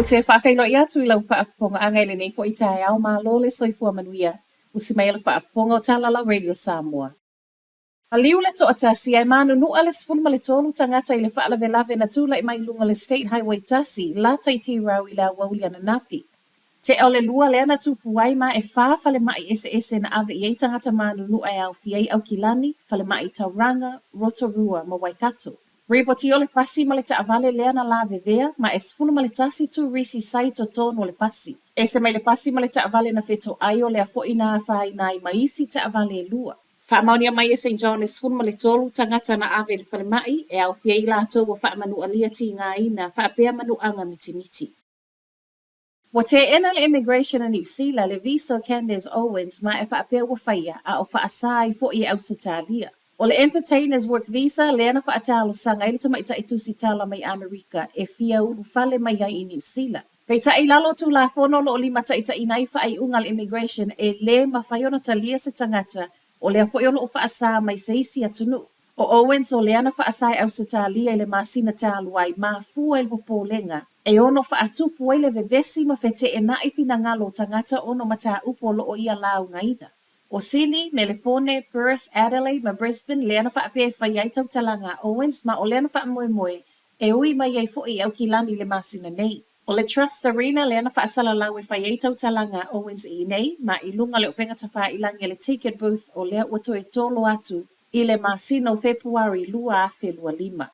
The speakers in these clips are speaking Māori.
te whaafeilo i atu I lau whaafonga angai le nei fo I tae au ma lo le soifua manuia. Usi mai le whaafonga o Talala Radio Samoa. A liu le toa tasi ai manu nua le sfunu le tolu tangata I le whaalawelawe na tula I mai lunga le State Highway tasi la taiti rau I la wauliana nafi. Te au le lua le ana tupu ai ma e fale mai ese na ave I tangata manu nua e au fiei au kilani, fale mai Tauranga, Rotorua, ma Waikato. Ripoti o le pasi ma le taavale lea na la vevea ma e sfunu ma le tasi tu risi sai to tono le pasi. E se mai le pasi ma le taavale na feto ai o le afo ina fai na I maisi taavale e lua. Whaamaunia mai e St. John e sfunu ma le tolu tangata na ave le whale mai e au fiei la tau wa whaamanu alia ti ngā ina whaapea manu anga miti. Wa te ena le immigration a New Zealand le visa Candace Owens ma e whaapea wa whaia a o whaasai fo I au Satalia. O le entertainers work visa le ana whaatalo sanga ili tama ita itusi tala mai Amerika e fia ulu fale mai ai I New Zealand. Pei ta ilalo tu la fono lo li mata ita inai wha ai ungal immigration e le mawhaiona talia se tangata o le afoiona o whaasa mai seisi atunu. O Owens o le ana whaasai au se talia le masina talu ai ma fua il popolenga e ono whaatupu ai le vevesi ma fete e nai fina ngalo tangata ono mata upo lo o ia lau ngaina. O Sydney, Melbourne, Perth, Adelaide, ma Brisbane, le ana whaapea whaiai tau talanga Owens ma o le ana whaamoe e ui mai ei fo I au kilani le masina nei. O le Trust Arena le ana whaasala lau e whaiai tau talanga Owens I nei ma I lunga le upenga tawha ilangi le ticket booth o lea wato e tolo atu I le masina o Februari 2025.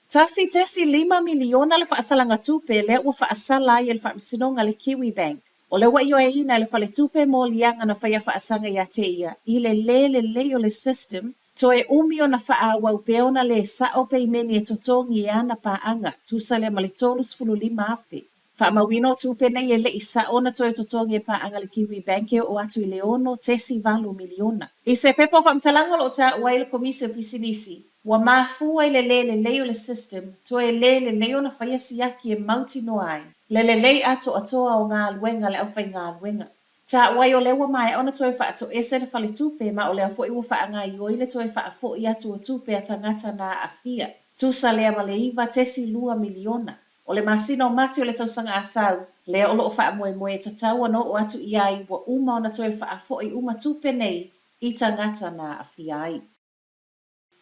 Tasi tesi 5 miliona le whaasalanga tupe lea ua whaasala I le whaamisinonga le Kiwi Bank. O le wai o e ina le whale tupe mo lianga na whaia whaasanga ia te ia I le o le system to e umio na wha wau peona le sa o pe meni e totongi e ana pa anga tu sa le male tolus fulu 5 afe. Wha mawino tupe nei e le isa ona to e totongi e pa anga le Kiwi Bank o atu I le ono tesi 4 miliona. I se pepo whamtalanga lo ta ua le komisio pisinisi. Wa mafua I le o le system to e le o na whaia siaki e mauti no ai. Le ato atoa o ngā luenga le au whai ngā luenga. Ta wai o lewa mai ona toe wha ato ese na whale tupe ma o lea fo iwa wha ngā ioi le toe wha fo I atu o tupe a tangata na a fia. Tusa lea ma le iwa tesi 2 miliona. O le masina o mati o le tausanga asau, lea o loo wha moe tatau ano o atu I ai wa uma ona toe wha fo I uma tupe nei I tangata na a fia ai.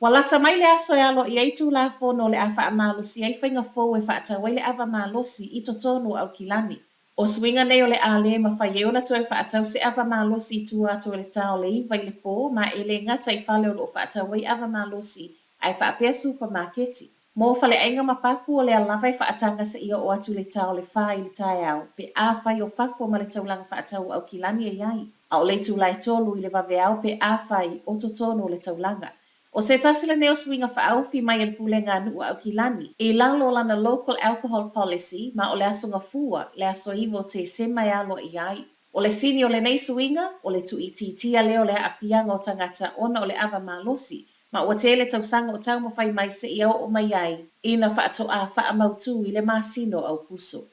Walata mai le aso e alo I eitu la fono le afa amalosi ai whainga fo e whaata wai le ava malosi I totono au kilani. O swinga nei o le ale ma whaie ona tu e whaatau se ava malosi tu ato le tau le iwa I le po ma e le ngata I whale o lo whaata wai ava malosi ai whaapea supermarketi. Mo whale ainga mapapu o le alawa I whaatanga sa ia o atu le tau le whai le tai au pe a whai o whafo ma le taulanga whaatau au kilani e iai. A o le tu lai tolu I le vave au pe a whai o totono le taulanga. O se tasila neo swinga whaauwhi mai el pulenga nua au kilani. I lalo lana local alcohol policy ma o le aso ngafua le aso iwo te sema e alo I ai. O le sini o le nei swinga o le tu ititia leo le afianga o tangata ona o le ava malosi. Ma ua te le tausanga o tau mawhai mai se ia o mai ai. Ina whaato a wha mautu I le masino au puso.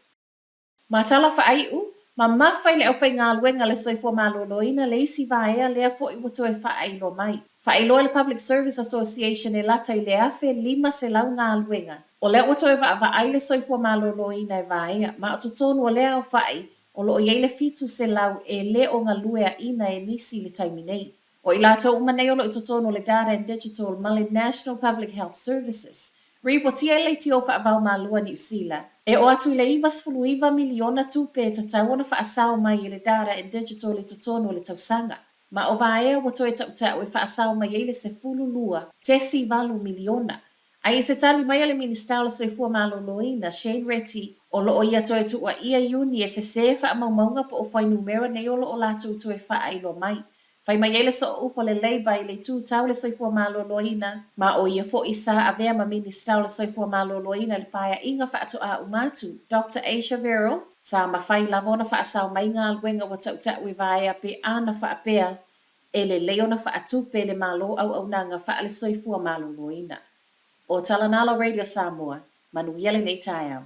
Ma tala whaaiu, ma mawhai le au whai ngā luenga le soifua maloloina le isi vaea lea fo I wato e whaailo mai. Whaeloa le Public Service Association e lata I le afe 5 se lau ngā luenga. O lea wato e wa ai le soifua maloloina e vaea, ma o totonu o lea o whai, o lo o iei le fitu se lau e le o ngā luea ina e nisi le taiminei. O I lata umanei o lo I totonu le Data and Digital ma le National Public Health Services. Ripotia le ti o whaavau malua New Zealand. E o atu I le 2 miliona tupe e tatau ona whaasau mai I le Data and Digital le totonu le tausanga. Ma o vaea wato e tautau e whaasau mai ele se fululua, tesi 4 miliona. Ai se tali mai ale minister o soifua maloloina, Shane Retty, o lo o ia toe tua ia uni e se whaamaumaunga po o whai numera nei o lo o latu toe whaailo mai. Whai mai ele so upo le leiba I le tū tau le soifua maloloina, ma o ia fo isa a vea ma minister o soifua maloloina le paia inga whaato a umatu, Dr. Aisha Verrill, sa mawhai lavona whaasau mai ngā luenga wa tautau e vaea pe ana whaapea e le leona whaatupe le malo au nanga whaale soifua maloloina. O Talanalo Radio Samoa, manuia le nei tai au.